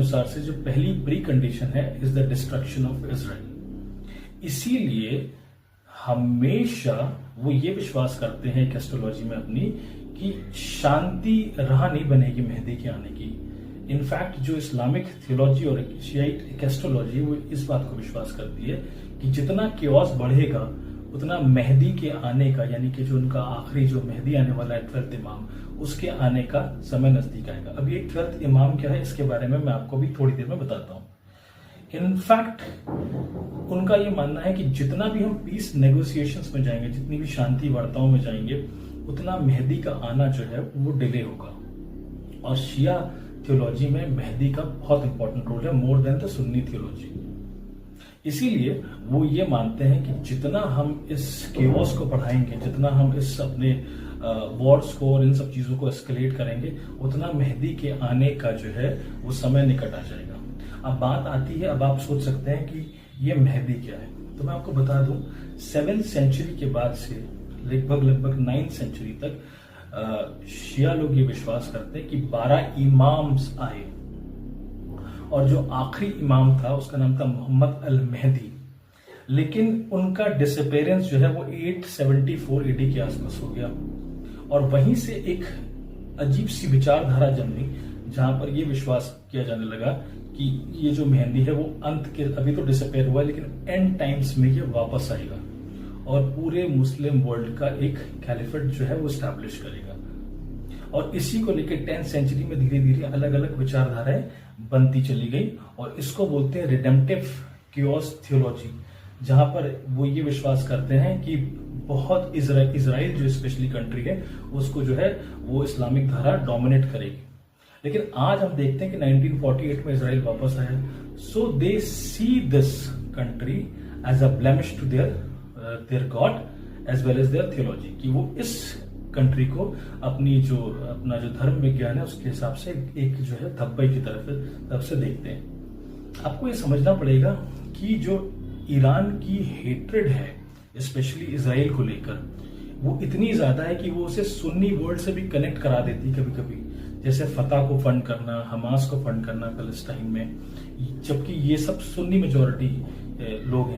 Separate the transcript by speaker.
Speaker 1: अनुसार से जो पहली प्री कंडीशन है is the destruction of Israel. इसीलिए हमेशा वो ये विश्वास करते हैं एस्ट्रोलॉजी में अपनी कि शांति राह नहीं बनेगी मेहदी के आने की। इनफैक्ट जो इस्लामिक थियोलॉजी और शियाइट एस्ट्रोलॉजी वो इस बात को विश्वास करती है कि जितना केओस बढ़ेगा उतना मेहदी के आने का, यानी कि जो उनका आखिरी जो मेहदी आने वाला है 12th इमाम, उसके आने का समय नजदीक आएगा। अब ये 12th इमाम क्या है इसके बारे में मैं आपको भी थोड़ी देर में बताता हूं। इनफैक्ट उनका ये मानना है कि जितना भी हम पीस नेगोशिएशंस में जाएंगे, जितनी भी शांति वार्ताओं में जाएंगे, उतना मेहदी का आना जो है वो डिले होगा। और शिया थियोलॉजी में मेहदी का बहुत इंपॉर्टेंट रोल है, more than the Sunni theology. इसीलिए वो ये मानते हैं कि जितना हम इस केओस को बढ़ाएंगे, जितना हम इस अपने वॉर्स को और इन सब चीजों को एस्केलेट करेंगे, उतना मेहदी के आने का जो है वो समय निकट आ जाएगा। अब बात आती है, अब आप सोच सकते हैं कि ये मेहदी क्या है, तो मैं आपको बता दूं 7th सेंचुरी के बाद से लगभग 9th सेंचुरी तक शिया लोग ये विश्वास करते हैं कि 12 इमाम्स आए और जो आखिरी इमाम था उसका नाम था मोहम्मद अल मेहदी, लेकिन उनका डिसअपेरेंस जो है वो 874 AD के आसपास हो गया। और वहीं से एक अजीब सी विचारधारा जन्मी जहां पर ये विश्वास किया जाने लगा कि ये जो मेहंदी है वो अंत के, अभी तो डिसअपेयर हुआ है लेकिन एंड टाइम्स में ये वापस आएगा और पूरे मुस्लिम वर्ल्ड का एक कैलिफेट जो है वो स्टैब्लिश करेगा। और इसी को लेकर 10th सेंचुरी में धीरे धीरे अलग अलग विचारधाराएं बनती चली गई और इसको बोलते हैं रिडेम्पटिव केओस थियोलॉजी, जहां पर वो ये विश्वास करते हैं कि बहुत इजराइल जो स्पेशली कंट्री है उसको जो है वो इस्लामिक धारा डोमिनेट करेगी। लेकिन आज हम देखते हैं कि 1948 में इजराइल वापस आया, so they see this country as a blemish to their god as well as their theology, कि वो इस कंट्री को अपना जो धर्म विज्ञान है उसके हिसाब से एक जो है धब्बे की तरफ से देखते हैं। आपको ये समझना पड़ेगा कि जो ईरान की हेट्रेड है स्पेशली इजराइल को लेकर, वो इतनी ज्यादा है कि वो उसे सुन्नी वर्ल्ड से भी कनेक्ट करा देती कभी कभी, जैसे फतह को फंड करना, हमास को फंड करना पैलेस्टाइन में, जबकि ये सब सुन्नी मेजोरिटी लोग हैं।